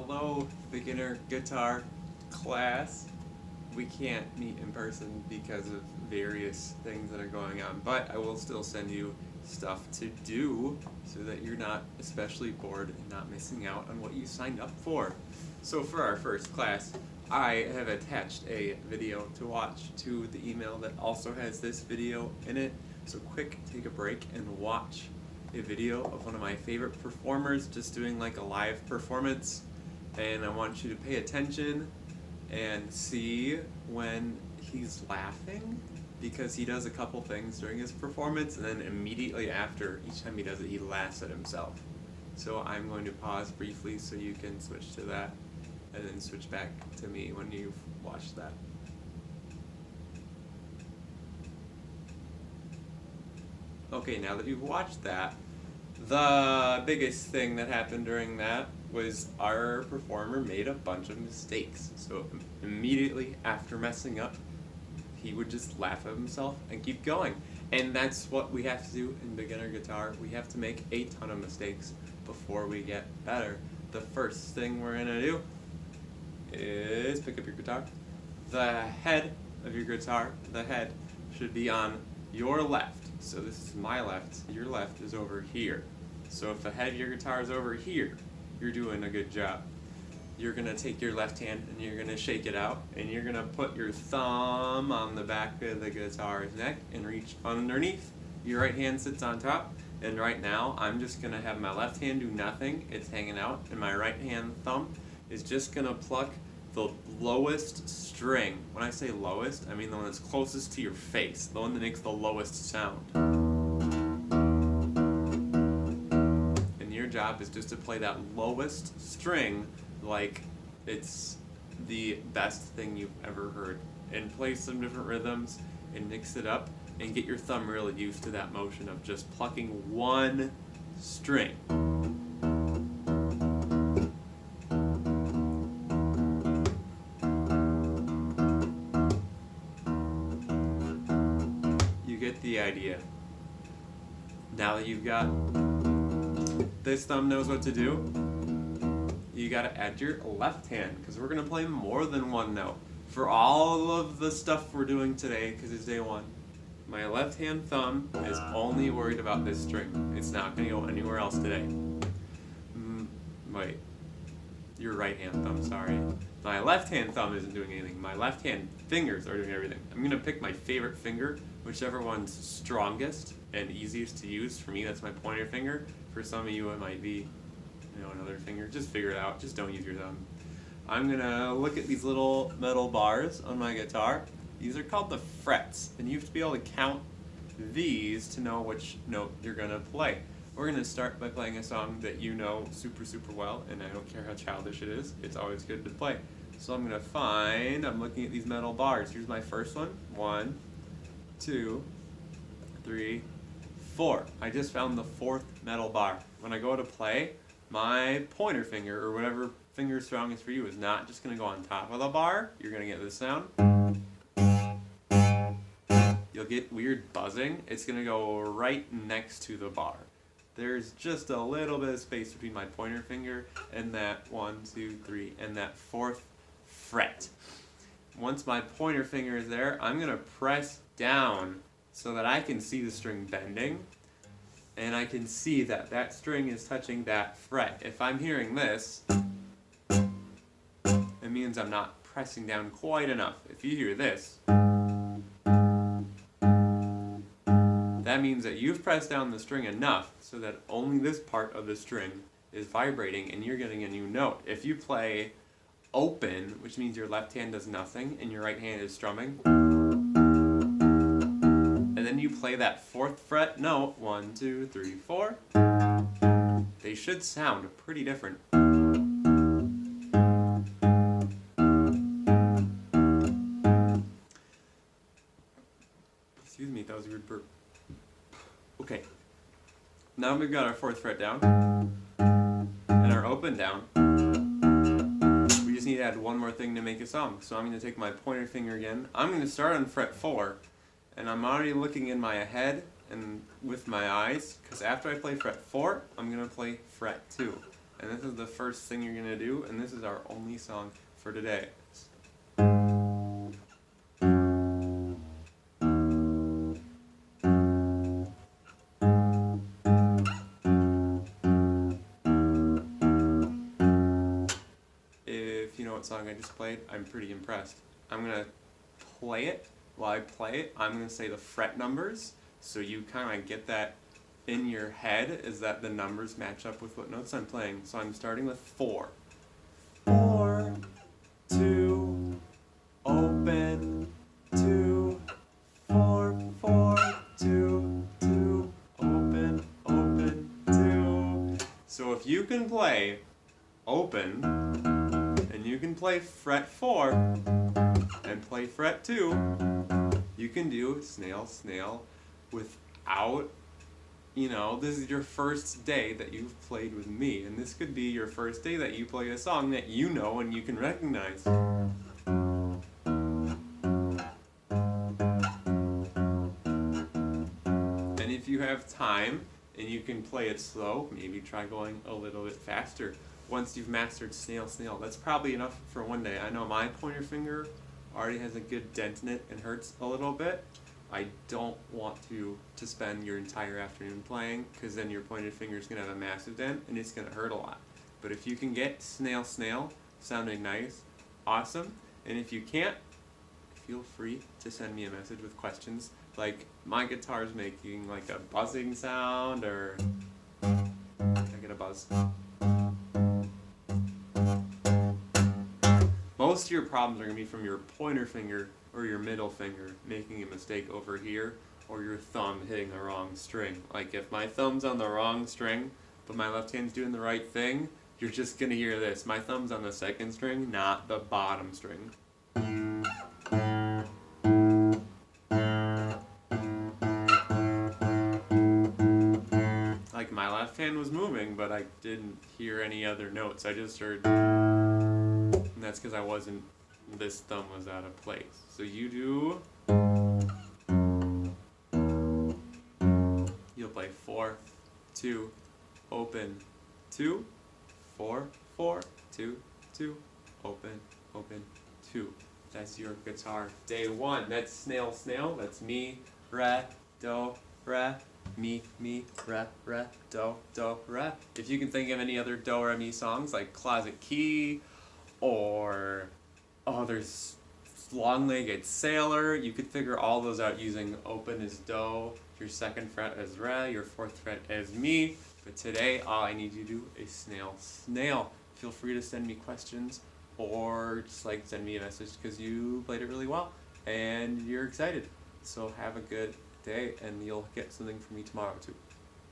Hello, beginner guitar class. We can't meet in person because of various things that are going on, but I will still send you stuff to do so that you're not especially bored and not missing out on what you signed up for. So for our first class, I have attached a video to watch to the email that also has this video in it. So quick, take a break and watch a video of one of my favorite performers just doing like a live performance, and I want you to pay attention and see when he's laughing, because he does a couple things during his performance and then immediately after, each time he does it, he laughs at himself. So I'm going to pause briefly so you can switch to that and then switch back to me when you've watched that. Okay, now that you've watched that, the biggest thing that happened during that was our performer made a bunch of mistakes. So immediately after messing up, he would just laugh at himself and keep going. And that's what we have to do in beginner guitar. We have to make a ton of mistakes before we get better. The first thing we're gonna do is pick up your guitar. The head of your guitar, the head, should be on your left. So this is my left, your left is over here. So if the head of your guitar is over here, you're doing a good job. You're gonna take your left hand and you're gonna shake it out, and you're gonna put your thumb on the back of the guitar's neck and reach underneath. Your right hand sits on top, and right now I'm just gonna have my left hand do nothing, it's hanging out, and my right hand thumb is just gonna pluck the lowest string. When I say lowest, I mean the one that's closest to your face, the one that makes the lowest sound. And your job is just to play that lowest string like it's the best thing you've ever heard. And play some different rhythms and mix it up and get your thumb really used to that motion of just plucking one string. The idea. Now that you've got this thumb knows what to do, you gotta add your left hand, because we're gonna play more than one note. For all of the stuff we're doing today, because it's day one, my left hand thumb is only worried about this string. It's not gonna go anywhere else today. Wait, your right hand thumb, sorry. My left hand thumb isn't doing anything. My left hand fingers are doing everything. I'm gonna pick my favorite finger, whichever one's strongest and easiest to use. For me, that's my pointer finger. For some of you, it might be, another finger. Just figure it out. Just don't use your thumb. I'm gonna look at these little metal bars on my guitar. These are called the frets, and you have to be able to count these to know which note you're gonna play. We're gonna start by playing a song that you know super, super well, and I don't care how childish it is. It's always good to play. So I'm looking at these metal bars. Here's my first one. 1, 2, 3, 4. I just found the 4th metal bar. When I go to play, my pointer finger, or whatever finger is strongest for you, is not just going to go on top of the bar. You're going to get this sound. You'll get weird buzzing. It's going to go right next to the bar. There's just a little bit of space between my pointer finger and that 1, 2, 3, and that 4th fret. Once my pointer finger is there, I'm going to press down so that I can see the string bending, and I can see that that string is touching that fret. If I'm hearing this, it means I'm not pressing down quite enough. If you hear this, that means that you've pressed down the string enough so that only this part of the string is vibrating and you're getting a new note. If you play open, which means your left hand does nothing and your right hand is strumming, and then you play that 4th fret note, 1, 2, 3, 4, they should sound pretty different. Excuse me, that was a weird burp. Okay, now we've got our 4th fret down and our open down. We just need to add one more thing to make a song. So I'm going to take my pointer finger again. I'm going to start on fret 4, and I'm already looking in my head and with my eyes, because after I play fret 4, I'm going to play fret 2. And this is the first thing you're gonna do, and this is our only song for today. If you know what song I just played, I'm pretty impressed. I'm gonna play it. While I play it, I'm gonna say the fret numbers, so you kind of get that in your head, is that the numbers match up with what notes I'm playing. So I'm starting with 4. 4, 2, open, 2, 4, 4, 2, 2, open, open, 2. So if you can play open, and you can play fret 4, and play fret 2, you can do snail, snail without, this is your first day that you've played with me, and this could be your first day that you play a song that you know and you can recognize. And if you have time and you can play it slow, maybe try going a little bit faster. Once you've mastered snail, snail, that's probably enough for one day. I know my pointer finger already has a good dent in it and hurts a little bit. I don't want to spend your entire afternoon playing, because then your pointed finger is going to have a massive dent and it's going to hurt a lot. But if you can get snail, snail sounding nice, awesome. And if you can't, feel free to send me a message with questions, like my guitar's making like a buzzing sound, or I get a buzz. Most of your problems are going to be from your pointer finger or your middle finger making a mistake over here, or your thumb hitting the wrong string. Like if my thumb's on the wrong string, but my left hand's doing the right thing, you're just going to hear this. My thumb's on the second string, not the bottom string. Like my left hand was moving, but I didn't hear any other notes. I just heard, and that's because this thumb was out of place. So you do, you'll play 4, 2, open, 2, 4, 4, 2, 2, open, open, 2. That's your guitar. Day 1, that's snail, snail. That's mi, re, do, re, mi, re, do, re. If you can think of any other do, re, mi songs, like Closet Key, or there's Long-Legged Sailor. You could figure all those out using open as do, your second fret as re, your fourth fret as mi. But today, all I need you to do is snail, snail. Feel free to send me questions, or just send me a message because you played it really well and you're excited. So have a good day, and you'll get something from me tomorrow too.